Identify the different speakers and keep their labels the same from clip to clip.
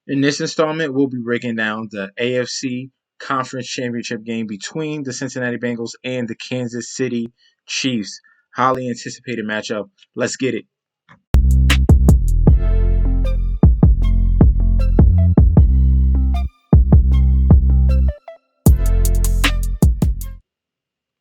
Speaker 1: In this installment, we'll be breaking down the AFC Conference Championship game between the Cincinnati Bengals and the Kansas City Chiefs. Highly anticipated matchup. Let's get it.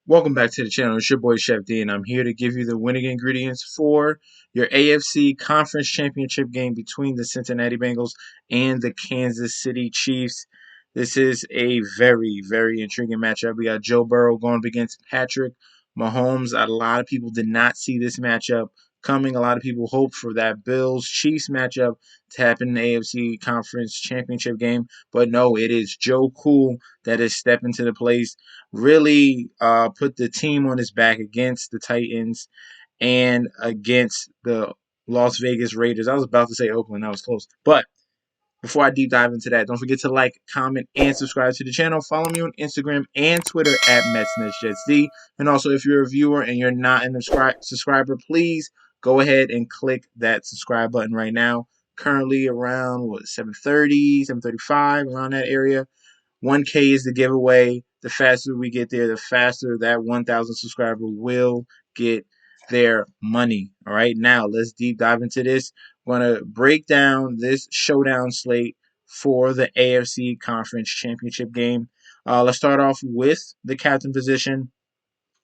Speaker 1: Welcome back to the channel. It's your boy Chef D, and I'm here to give you the winning ingredients for your AFC Conference Championship game between the Cincinnati Bengals and the Kansas City Chiefs. This is a very, very intriguing matchup. We got Joe Burrow going up against Patrick Mahomes. A lot of people did not see this matchup coming. A lot of people hoped for that Bills-Chiefs matchup to happen in the AFC Conference Championship game. But no, it is Joe Cool that is stepping to the place, really put the team on his back against the Titans and against the Las Vegas Raiders. I was about to say Oakland. That was close. But before I deep dive into that, don't forget to like, comment, and subscribe to the channel. Follow me on Instagram and Twitter at MetsNetsJetsD. And also, if you're a viewer and you're not a subscriber, please go ahead and click that subscribe button right now. Currently around 7:30, 7:35, around that area. 1K is the giveaway. The faster we get there, the faster that 1,000 subscriber will get their money. All right, now let's deep dive into this. We're going to break down this showdown slate for the AFC Conference Championship game. Let's start off with the captain position.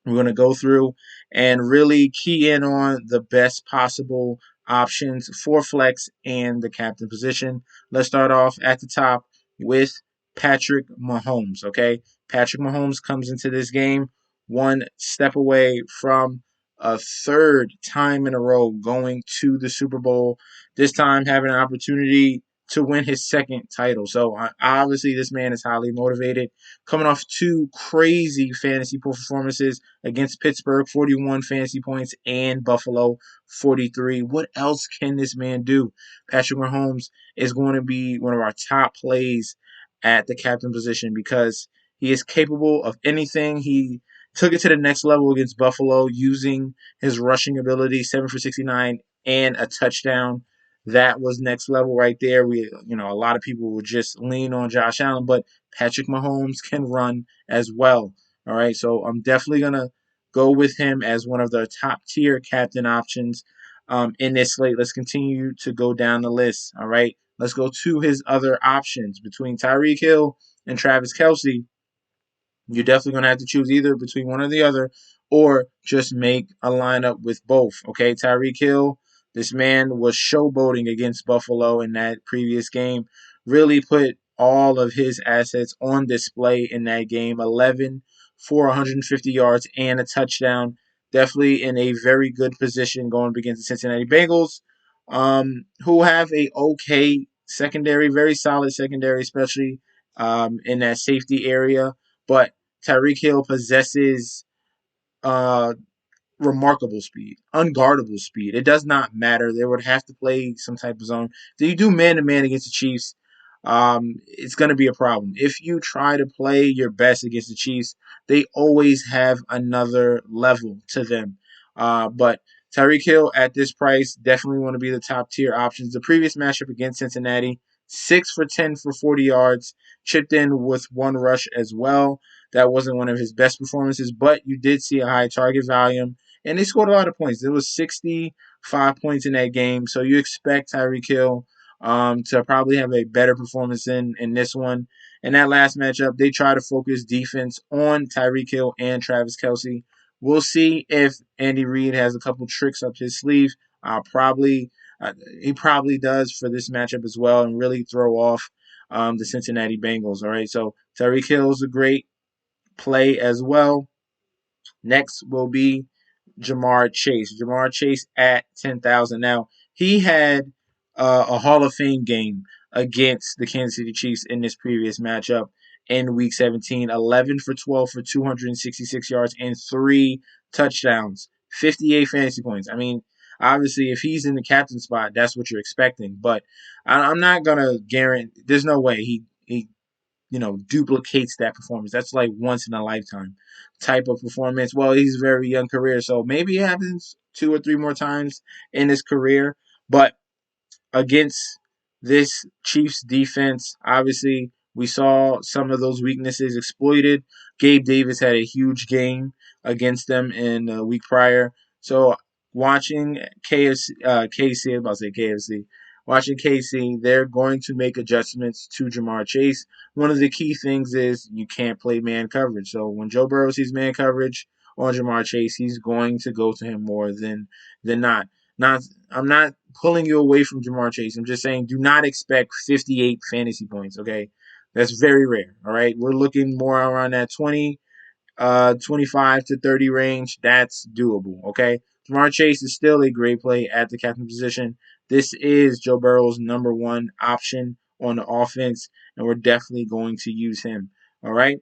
Speaker 1: We're going to go through and really key in on the best possible options for flex and the captain position. Let's start off at the top with Patrick Mahomes, okay? Patrick Mahomes comes into this game one step away from a third time in a row going to the Super Bowl, this time having an opportunity to win his second title. So obviously this man is highly motivated, coming off two crazy fantasy performances against Pittsburgh, 41 fantasy points, and Buffalo, 43. What else can this man do? Patrick Mahomes is going to be one of our top plays at the captain position because he is capable of anything. He took it to the next level against Buffalo using his rushing ability, 7 for 69 and a touchdown. That was next level right there. A lot of people will just lean on Josh Allen, but Patrick Mahomes can run as well. All right, so I'm definitely gonna go with him as one of the top tier captain options in this slate. Let's continue to go down the list. All right, let's go to his other options between Tyreek Hill and Travis Kelce. You're definitely going to have to choose either between one or the other, or just make a lineup with both. Okay, Tyreek Hill, this man was showboating against Buffalo in that previous game. Really put all of his assets on display in that game. 11 for 150 yards and a touchdown. Definitely in a very good position going up against the Cincinnati Bengals, who have a okay secondary, very solid secondary, especially in that safety area. But Tyreek Hill possesses uh, remarkable speed, unguardable speed. It does not matter. They would have to play some type of zone. If you do man-to-man against the Chiefs, it's going to be a problem. If you try to play your best against the Chiefs, they always have another level to them. But Tyreek Hill at this price definitely want to be the top tier options. The previous matchup against Cincinnati, 6 for 10 for 40 yards, chipped in with one rush as well. That wasn't one of his best performances, but you did see a high target volume, and they scored a lot of points. There was 65 points in that game, so you expect Tyreek Hill to probably have a better performance in this one. In that last matchup, they try to focus defense on Tyreek Hill and Travis Kelce. We'll see if Andy Reid has a couple tricks up his sleeve. He probably does for this matchup as well, and really throw off the Cincinnati Bengals. All right, so Tyreek Hill is a great play as well. Next will be Jamar Chase. Jamar Chase at 10,000. Now, he had a Hall of Fame game against the Kansas City Chiefs in this previous matchup in Week 17. 11 for 12 for 266 yards and 3 touchdowns. 58 fantasy points. I mean, obviously, if he's in the captain spot, that's what you're expecting. But I'm not going to guarantee. There's no way he duplicates that performance. That's like once in a lifetime type of performance. Well, he's a very young career, so maybe it happens 2 or 3 more times in his career. But against this Chiefs defense, obviously, we saw some of those weaknesses exploited. Gabe Davis had a huge game against them in the week prior. So watching KC, I'm about to say KFC, watching KC, they're going to make adjustments to Jamar Chase. One of the key things is you can't play man coverage. So when Joe Burrow sees man coverage on Jamar Chase, he's going to go to him more than not. Not I'm not pulling you away from Jamar Chase. I'm just saying do not expect 58 fantasy points, okay? That's very rare, all right? We're looking more around that 25 to 30 range. That's doable, okay? Jamar Chase is still a great play at the captain position. This is Joe Burrow's number one option on the offense, and we're definitely going to use him, all right?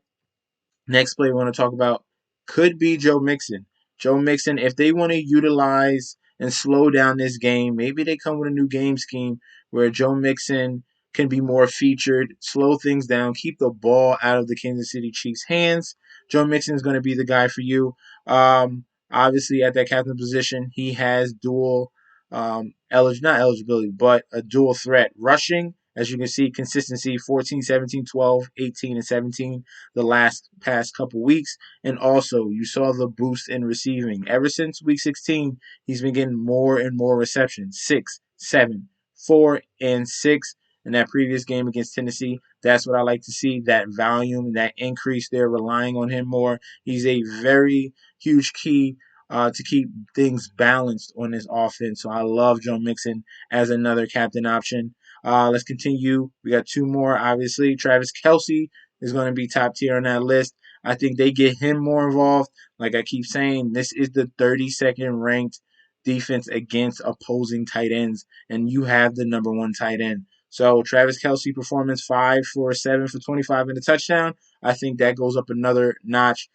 Speaker 1: Next play we want to talk about could be Joe Mixon. Joe Mixon, if they want to utilize and slow down this game, maybe they come with a new game scheme where Joe Mixon can be more featured, slow things down, keep the ball out of the Kansas City Chiefs' hands. Joe Mixon is going to be the guy for you. Obviously, at that captain position, he has dual not eligibility, but a dual threat rushing. As you can see, consistency 14, 17, 12, 18, and 17 the last past couple weeks. And also, you saw the boost in receiving. Ever since week 16, he's been getting more and more receptions 6, 7, 4, and 6. In that previous game against Tennessee, that's what I like to see, that volume, that increase. They're relying on him more. He's a very huge key to keep things balanced on this offense. So I love Joe Mixon as another captain option. Let's continue. We got two more, obviously. Travis Kelce is going to be top tier on that list. I think they get him more involved. Like I keep saying, this is the 32nd ranked defense against opposing tight ends, and you have the number one tight end. So Travis Kelce performance 5 for 7 for 25 in the touchdown. I think that goes up another notch.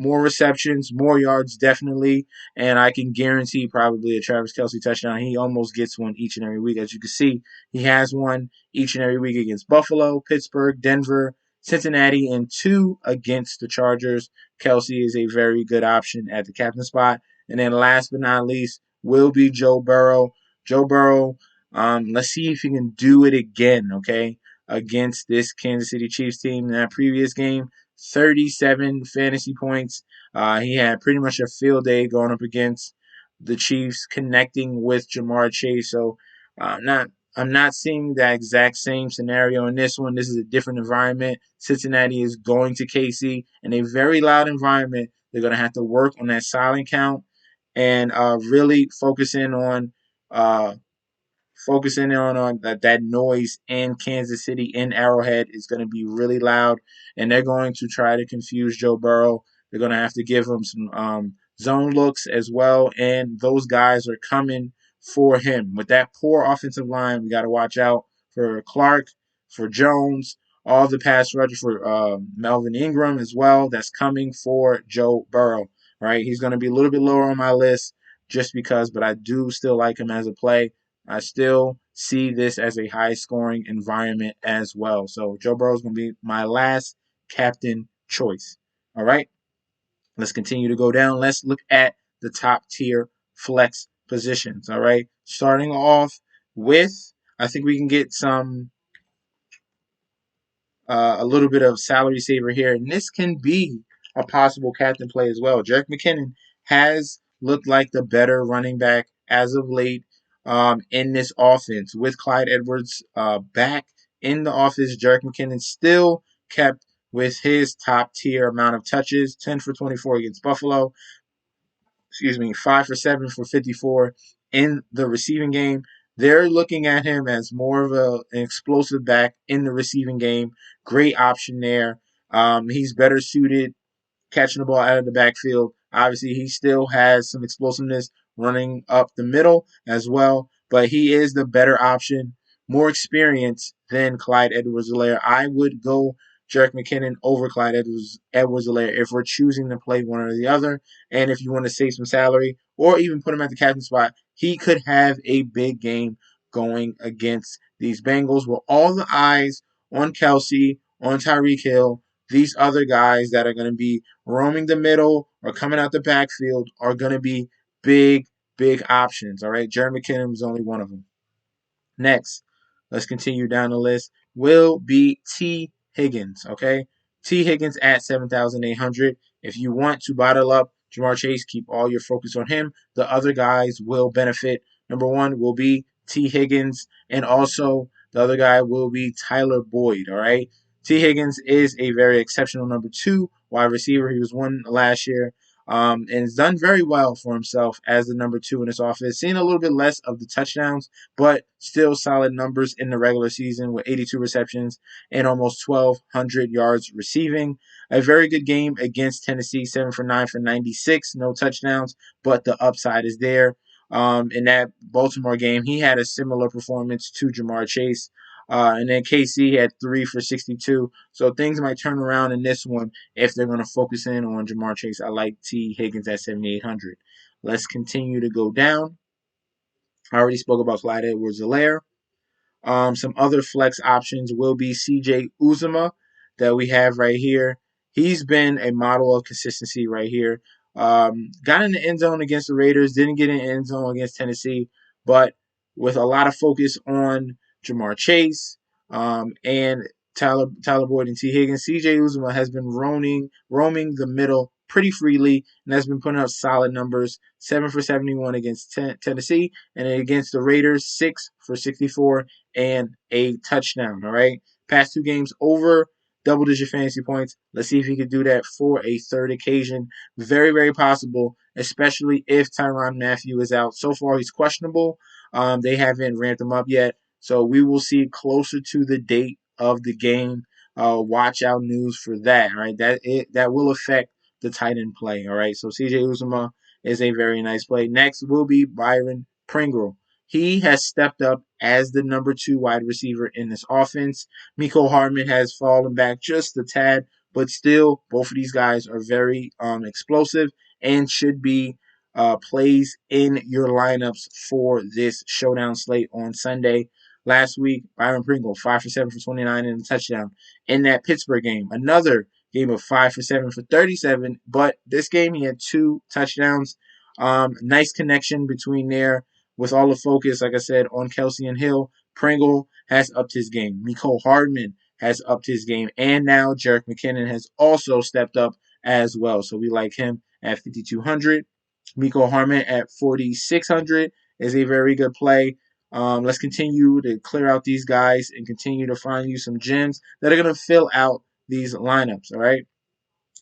Speaker 1: More receptions, more yards, definitely. And I can guarantee probably a Travis Kelce touchdown. He almost gets one each and every week. As you can see, he has one each and every week against Buffalo, Pittsburgh, Denver, Cincinnati, and 2 against the Chargers. Kelce is a very good option at the captain spot. And then last but not least will be Joe Burrow. Joe Burrow, let's see if he can do it again, okay, against this Kansas City Chiefs team in that previous game. 37 fantasy points. He had pretty much a field day going up against the Chiefs, connecting with Jamar Chase. So I'm not seeing that exact same scenario in this one. This is a different environment. Cincinnati is going to KC in a very loud environment. They're going to have to work on that silent count and really uh, focusing on that noise in Kansas City in Arrowhead is going to be really loud, and they're going to try to confuse Joe Burrow. They're going to have to give him some zone looks as well, and those guys are coming for him. With that poor offensive line, we got to watch out for Clark, for Jones, all the pass rushers for Melvin Ingram as well. That's coming for Joe Burrow. Right, he's going to be a little bit lower on my list just because, but I do still like him as a play. I still see this as a high scoring environment as well. So Joe Burrow is going to be my last captain choice. All right, let's continue to go down. Let's look at the top tier flex positions. All right, starting off with, I think we can get a little bit of salary saver here, and this can be a possible captain play as well. Jerick McKinnon has looked like the better running back as of late in this offense. With Clyde Edwards back in the office, Jerick McKinnon still kept with his top tier amount of touches, 10 for 24 against Buffalo, 5 for 7 for 54 in the receiving game. They're looking at him as more of an explosive back in the receiving game. Great option there. He's better suited catching the ball out of the backfield. Obviously, he still has some explosiveness running up the middle as well, but he is the better option, more experience than Clyde Edwards-Helaire. I would go Jerick McKinnon over Clyde Edwards-Helaire if we're choosing to play one or the other. And if you want to save some salary or even put him at the captain spot, he could have a big game going against these Bengals with all the eyes on Kelce, on Tyreek Hill, these other guys that are going to be roaming the middle or coming out the backfield are going to be big, big options. All right. Jerry McKinnon is only one of them. Next, let's continue down the list, will be T. Higgins, okay? T. Higgins at 7,800. If you want to bottle up Jamar Chase, keep all your focus on him. The other guys will benefit. Number one will be T. Higgins, and also the other guy will be Tyler Boyd, all right? T. Higgins is a very exceptional number two wide receiver. He was one last year. And has done very well for himself as the number two in this offense. Seeing a little bit less of the touchdowns, but still solid numbers in the regular season with 82 receptions and almost 1,200 yards receiving. A very good game against Tennessee, 7 for 9 for 96, no touchdowns, but the upside is there. In that Baltimore game, he had a similar performance to Jamar Chase. And then KC had 3 for 62. So things might turn around in this one if they're going to focus in on Jamar Chase. I like T. Higgins at 7,800. Let's continue to go down. I already spoke about Clyde Edwards-Helaire. Some other flex options will be CJ Uzomah that we have right here. He's been a model of consistency right here. Got in the end zone against the Raiders, didn't get in the end zone against Tennessee, but with a lot of focus on Jamar Chase and Tyler Boyd and T. Higgins, CJ Uzomah has been roaming the middle pretty freely and has been putting up solid numbers. 7 for 71 against Tennessee, and against the Raiders, 6 for 64 and a touchdown. All right. Past two games over double-digit fantasy points. Let's see if he could do that for a third occasion. Very, very possible, especially if Tyrann Mathieu is out. So far, he's questionable. They haven't ramped him up yet, so we will see closer to the date of the game. Watch out news for that. All right, that will affect the tight end play. All right, so CJ Uzomah is a very nice play. Next will be Byron Pringle. He has stepped up as the number two wide receiver in this offense. Mecole Hardman has fallen back just a tad, but still, both of these guys are very explosive and should be plays in your lineups for this showdown slate on Sunday. Last week, Byron Pringle, 5 for 7 for 29 and a touchdown. In that Pittsburgh game, another game of 5 for 7 for 37, but this game he had 2 touchdowns. Nice connection between there with all the focus, like I said, on Kelsey and Hill. Pringle has upped his game. Mecole Hardman has upped his game. And now Jerick McKinnon has also stepped up as well. So we like him at 5,200. Mecole Hardman at 4,600 is a very good play. Let's continue to clear out these guys and continue to find you some gems that are going to fill out these lineups, all right?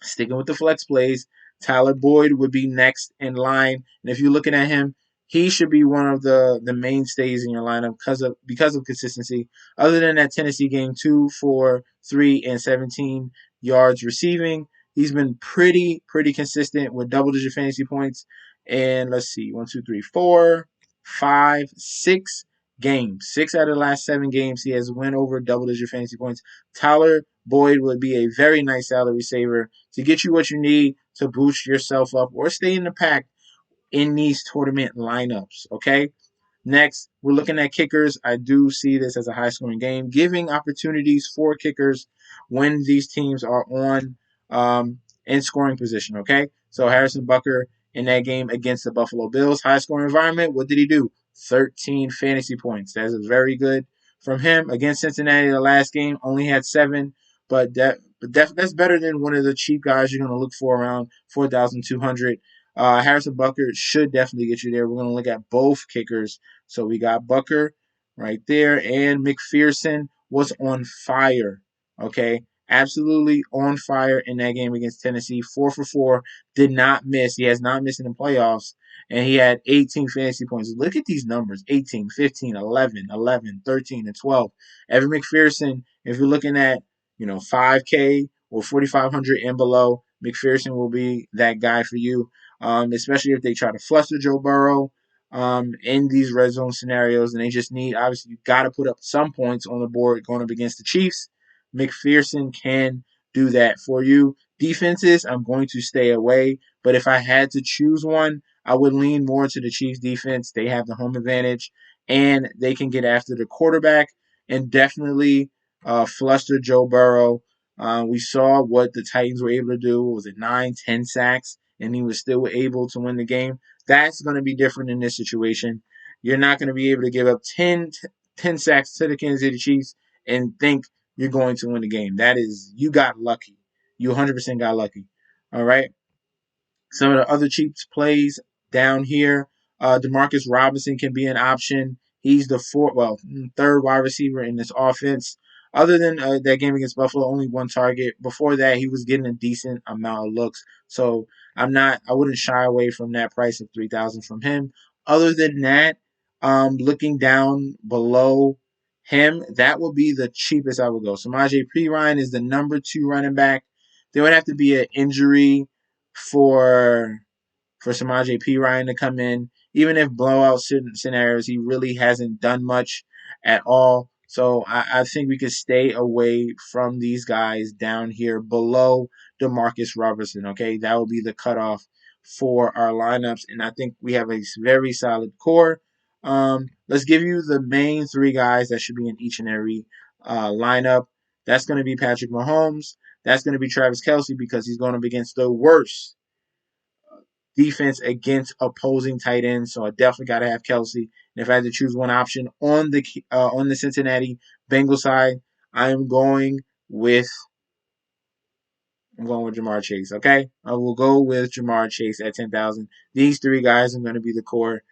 Speaker 1: Sticking with the flex plays, Tyler Boyd would be next in line. And if you're looking at him, he should be one of the mainstays in your lineup because of consistency. Other than that Tennessee game, 2 for 3 and 17 yards receiving. He's been pretty consistent with double-digit fantasy points. And let's see, 1, 2, 3, 4, 5, 6 games. 6 out of the last 7 games, he has went over double-digit fantasy points. Tyler Boyd would be a very nice salary saver to get you what you need to boost yourself up or stay in the pack in these tournament lineups, okay? Next, we're looking at kickers. I do see this as a high-scoring game, giving opportunities for kickers when these teams are on in scoring position, okay? So Harrison Butker in that game against the Buffalo Bills, high-scoring environment, what did he do? 13 fantasy points. That's very good from him. Against Cincinnati, the last game, only had 7, but that's better than one of the cheap guys you're going to look for around 4,200. Harrison Butker should definitely get you there. We're going to look at both kickers. So we got Butker right there, and McPherson was on fire. Okay, absolutely on fire in that game against Tennessee. 4 for 4, did not miss. He has not missed in the playoffs, and he had 18 fantasy points. Look at these numbers: 18, 15, 11, 11, 13, and 12. Evan McPherson, if you're looking at 5K or 4,500 and below, McPherson will be that guy for you. Especially if they try to fluster Joe Burrow in these red zone scenarios, and they just need, obviously, you got to put up some points on the board going up against the Chiefs. McPherson can do that for you. Defenses, I'm going to stay away, but if I had to choose one, I would lean more to the Chiefs defense. They have the home advantage, and they can get after the quarterback and definitely fluster Joe Burrow. We saw what the Titans were able to do. Was it 9, 10 sacks? And he was still able to win the game. That's going to be different in this situation. You're not going to be able to give up 10 sacks to the Kansas City Chiefs and think you're going to win the game. That is, you got lucky. You 100% got lucky. All right. Some of the other cheap plays down here, Demarcus Robinson can be an option. He's the third wide receiver in this offense. Other than that game against Buffalo, only one target. Before that, he was getting a decent amount of looks. So I wouldn't shy away from that price of 3,000 from him. Other than that, looking down below him, that would be the cheapest I would go. Samaje Perine is the number 2 running back. There would have to be an injury for Samaje Perine to come in. Even if blowout scenarios, he really hasn't done much at all. So I think we could stay away from these guys down here below Demarcus Robertson. Okay, that will be the cutoff for our lineups, and I think we have a very solid core. Let's give you the main 3 guys that should be in each and every lineup. That's going to be Patrick Mahomes. That's going to be Travis Kelce because he's going up against the worst defense against opposing tight ends. So I definitely got to have Kelce. And if I had to choose one option on the Cincinnati Bengals side, I am going with Jamar Chase. Okay, I will go with Jamar Chase at 10,000. These 3 guys are going to be the core.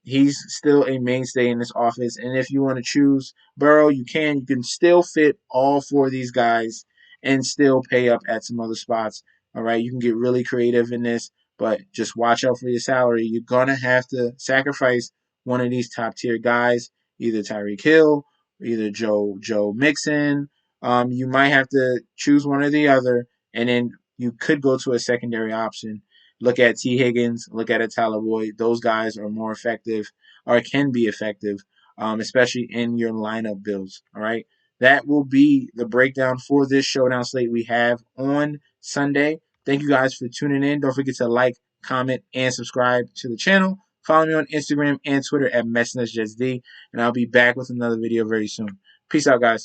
Speaker 1: He's still a mainstay in this offense, and if you want to choose Burrow, you can. You can still fit all 4 of these guys and still pay up at some other spots. All right, you can get really creative in this, but just watch out for your salary. You're gonna have to sacrifice one of these top tier guys, either Tyreek Hill, either Joe Mixon. You might have to choose one or the other, and then you could go to a secondary option. Look at T. Higgins, look at a Tyler Boyd. Those guys are more effective or can be effective, especially in your lineup builds. All right. That will be the breakdown for this showdown slate we have on Sunday. Thank you guys for tuning in. Don't forget to like, comment, and subscribe to the channel. Follow me on Instagram and Twitter at MessNessJustD, and I'll be back with another video very soon. Peace out, guys.